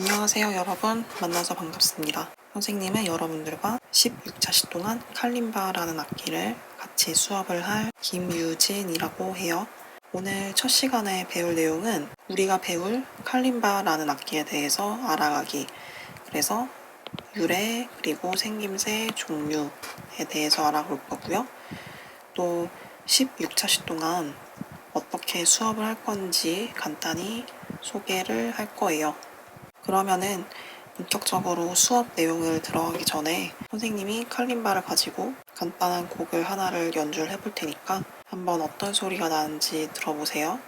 안녕하세요 여러분, 만나서 반갑습니다. 선생님은 여러분들과 16차시 동안 칼림바라는 악기를 같이 수업을 할 김유진이라고 해요. 오늘 첫 시간에 배울 내용은 우리가 배울 칼림바라는 악기에 대해서 알아가기, 그래서 유래, 그리고 생김새, 종류에 대해서 알아볼 거고요. 또 16차시 동안 어떻게 수업을 할 건지 간단히 소개를 할 거예요. 그러면은 본격적으로 수업 내용을 들어가기 전에 선생님이 칼림바를 가지고 간단한 곡을 하나를 연주를 해볼 테니까 한번 어떤 소리가 나는지 들어보세요.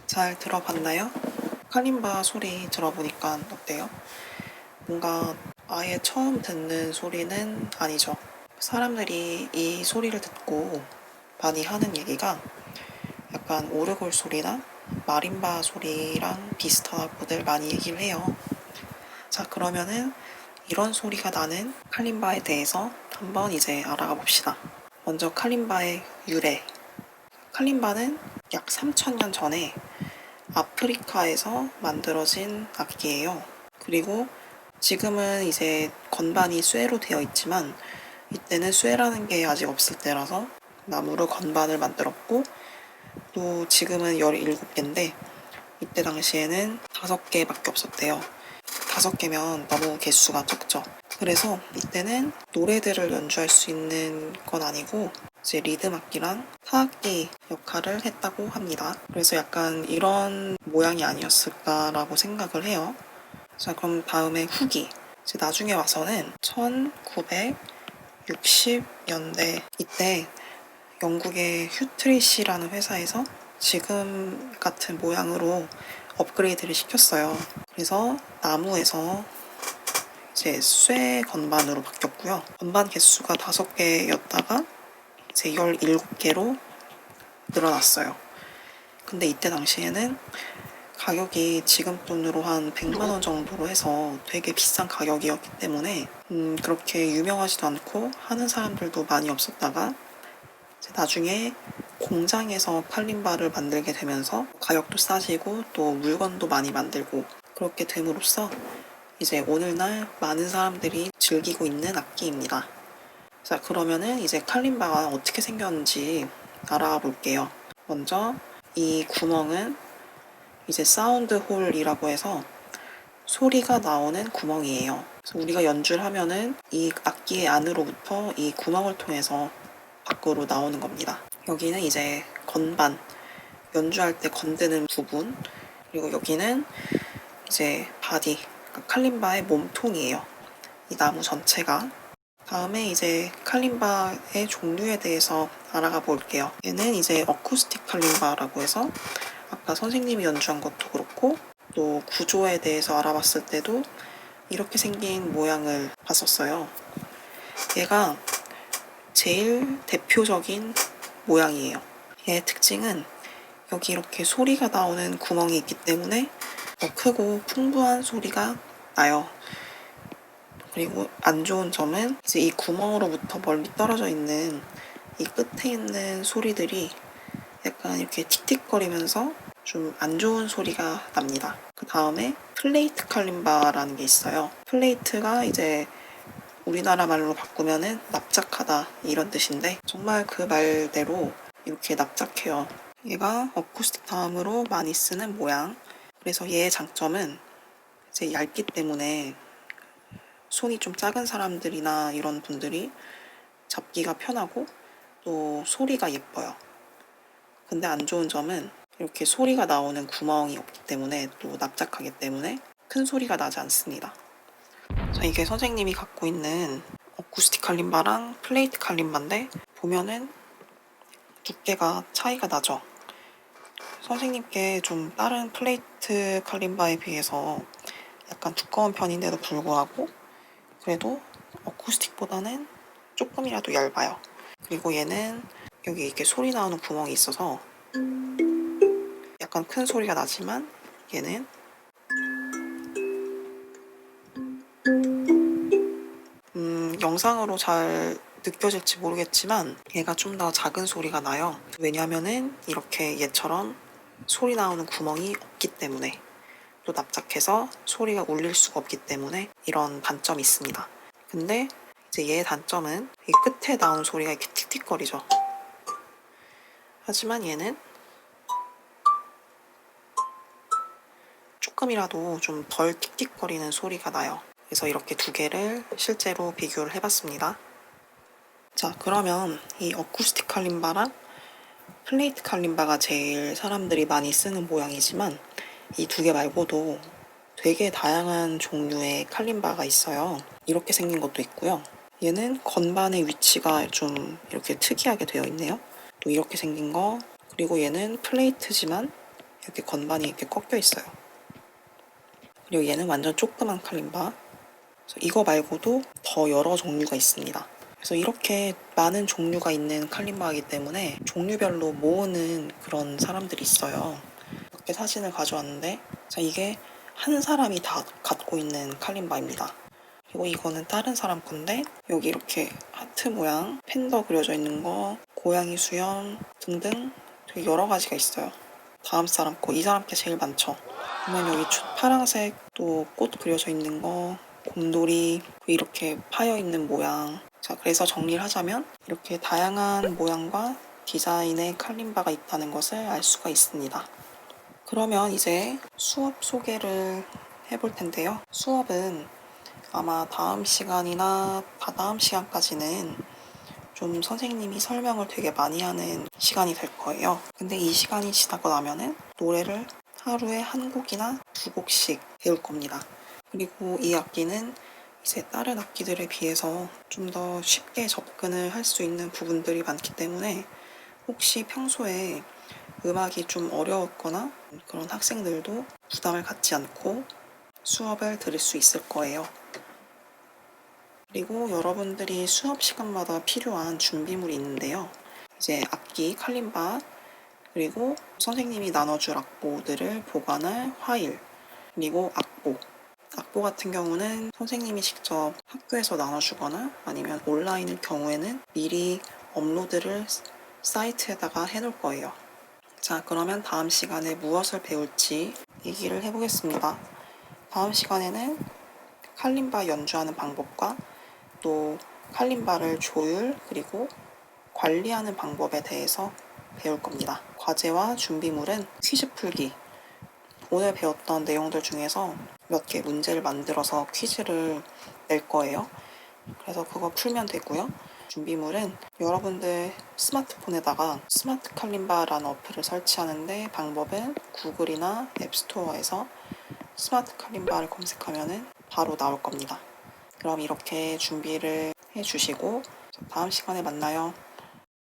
잘 들어봤나요? 칼림바 소리 들어보니까 어때요? 뭔가 아예 처음 듣는 소리는 아니죠. 사람들이 이 소리를 듣고 많이 하는 얘기가 약간 오르골 소리나 마림바 소리랑 비슷하다고들 많이 얘기를 해요. 자, 그러면은 이런 소리가 나는 칼림바에 대해서 한번 이제 알아가 봅시다. 먼저 칼림바의 유래. 칼림바는 약 3000년 전에 아프리카에서 만들어진 악기예요. 그리고 지금은 이제 건반이 쇠로 되어 있지만 이때는 쇠라는 게 아직 없을 때라서 나무로 건반을 만들었고, 또 지금은 17개인데 이때 당시에는 5개밖에 없었대요. 5개면 너무 개수가 적죠. 그래서 이때는 노래들을 연주할 수 있는 건 아니고 이제 리듬 악기랑 타악기 역할을 했다고 합니다. 그래서 약간 이런 모양이 아니었을까라고 생각을 해요. 자, 그럼 다음에 후기. 이제 나중에 와서는 1960년대 이때 영국의 휴트리시라는 회사에서 지금 같은 모양으로 업그레이드를 시켰어요. 그래서 나무에서 이제 쇠 건반으로 바뀌었고요. 건반 개수가 5개였다가 이제 17개로 늘어났어요. 근데 이때 당시에는 가격이 지금 돈으로 한 100만 원 정도로 해서 되게 비싼 가격이었기 때문에 그렇게 유명하지도 않고 하는 사람들도 많이 없었다가 나중에 공장에서 칼림바를 만들게 되면서 가격도 싸지고 또 물건도 많이 만들고 그렇게 됨으로써 이제 오늘날 많은 사람들이 즐기고 있는 악기입니다. 자, 그러면은 이제 칼림바가 어떻게 생겼는지 알아가 볼게요. 먼저 이 구멍은 이제 사운드 홀이라고 해서 소리가 나오는 구멍이에요. 그래서 우리가 연주를 하면은 이 악기의 안으로부터 이 구멍을 통해서 밖으로 나오는 겁니다. 여기는 이제 건반, 연주할 때 건드는 부분, 그리고 여기는 이제 바디, 그러니까 칼림바의 몸통이에요. 이 나무 전체가. 다음에 이제 칼림바의 종류에 대해서 알아가 볼게요. 얘는 이제 어쿠스틱 칼림바라고 해서 아까 선생님이 연주한 것도 그렇고 또 구조에 대해서 알아봤을 때도 이렇게 생긴 모양을 봤었어요. 얘가 제일 대표적인 모양이에요. 얘의 특징은 여기 이렇게 소리가 나오는 구멍이 있기 때문에 더 크고 풍부한 소리가 나요. 그리고 안 좋은 점은 이제 이 구멍으로부터 멀리 떨어져 있는 이 끝에 있는 소리들이 약간 이렇게 틱틱거리면서 좀 안 좋은 소리가 납니다. 그 다음에 플레이트 칼림바라는 게 있어요. 플레이트가 이제 우리나라 말로 바꾸면은 납작하다 이런 뜻인데 정말 그 말대로 이렇게 납작해요. 얘가 어쿠스틱 다음으로 많이 쓰는 모양. 그래서 얘의 장점은 이제 얇기 때문에 손이 좀 작은 사람들이나 이런 분들이 잡기가 편하고 또 소리가 예뻐요. 근데 안 좋은 점은 이렇게 소리가 나오는 구멍이 없기 때문에 또 납작하기 때문에 큰 소리가 나지 않습니다. 자, 이게 선생님이 갖고 있는 어쿠스틱 칼림바랑 플레이트 칼림바인데 보면은 두께가 차이가 나죠. 선생님께 좀 다른 플레이트 칼림바에 비해서 약간 두꺼운 편인데도 불구하고 그래도 어쿠스틱보다는 조금이라도 얇아요. 그리고 얘는 여기 이렇게 소리 나오는 구멍이 있어서 약간 큰 소리가 나지만 얘는 영상으로 잘 느껴질지 모르겠지만 얘가 좀 더 작은 소리가 나요. 왜냐면은 이렇게 얘처럼 소리 나오는 구멍이 없기 때문에 또 납작해서 소리가 울릴 수가 없기 때문에 이런 단점이 있습니다. 근데 이제 얘의 단점은 이 끝에 나오는 소리가 이렇게 틱틱거리죠. 하지만 얘는 조금이라도 좀 덜 틱틱거리는 소리가 나요. 그래서 이렇게 두 개를 실제로 비교를 해봤습니다. 자, 그러면 이 어쿠스틱 칼림바랑 플레이트 칼림바가 제일 사람들이 많이 쓰는 모양이지만 이 두 개 말고도 되게 다양한 종류의 칼림바가 있어요. 이렇게 생긴 것도 있고요. 얘는 건반의 위치가 좀 이렇게 특이하게 되어 있네요. 또 이렇게 생긴 거, 그리고 얘는 플레이트지만 이렇게 건반이 이렇게 꺾여 있어요. 그리고 얘는 완전 조그만 칼림바. 이거 말고도 더 여러 종류가 있습니다. 그래서 이렇게 많은 종류가 있는 칼림바이기 때문에 종류별로 모으는 그런 사람들이 있어요. 이렇게 사진을 가져왔는데, 자, 이게 한 사람이 다 갖고 있는 칼림바입니다. 그리고 이거는 다른 사람 건데, 여기 이렇게 하트 모양, 팬더 그려져 있는 거, 고양이 수염 등등 되게 여러 가지가 있어요. 다음 사람 거, 이 사람 게 제일 많죠. 보면 여기 파란색 또 꽃 그려져 있는 거, 곰돌이 이렇게 파여 있는 모양. 자, 그래서 정리를 하자면 이렇게 다양한 모양과 디자인의 칼림바가 있다는 것을 알 수가 있습니다. 그러면 이제 수업 소개를 해볼 텐데요. 수업은 아마 다음 시간이나 다다음 시간까지는 좀 선생님이 설명을 되게 많이 하는 시간이 될 거예요. 근데 이 시간이 지나고 나면은 노래를 하루에 한 곡이나 두 곡씩 배울 겁니다. 그리고 이 악기는 이제 다른 악기들에 비해서 좀 더 쉽게 접근을 할 수 있는 부분들이 많기 때문에 혹시 평소에 음악이 좀 어려웠거나 그런 학생들도 부담을 갖지 않고 수업을 들을 수 있을 거예요. 그리고 여러분들이 수업 시간마다 필요한 준비물이 있는데요. 이제 악기, 칼림바, 그리고 선생님이 나눠줄 악보들을 보관할 화일, 그리고 악보. 악보 같은 경우는 선생님이 직접 학교에서 나눠주거나 아니면 온라인일 경우에는 미리 업로드를 사이트에다가 해놓을 거예요. 자, 그러면 다음 시간에 무엇을 배울지 얘기를 해보겠습니다. 다음 시간에는 칼림바 연주하는 방법과 또 칼림바를 조율 그리고 관리하는 방법에 대해서 배울 겁니다. 과제와 준비물은 퀴즈 풀기. 오늘 배웠던 내용들 중에서 몇 개 문제를 만들어서 퀴즈를 낼 거예요. 그래서 그거 풀면 되고요. 준비물은 여러분들 스마트폰에다가 스마트 칼림바라는 어플을 설치하는데 방법은 구글이나 앱스토어에서 스마트 칼림바를 검색하면 바로 나올 겁니다. 그럼 이렇게 준비를 해주시고 다음 시간에 만나요.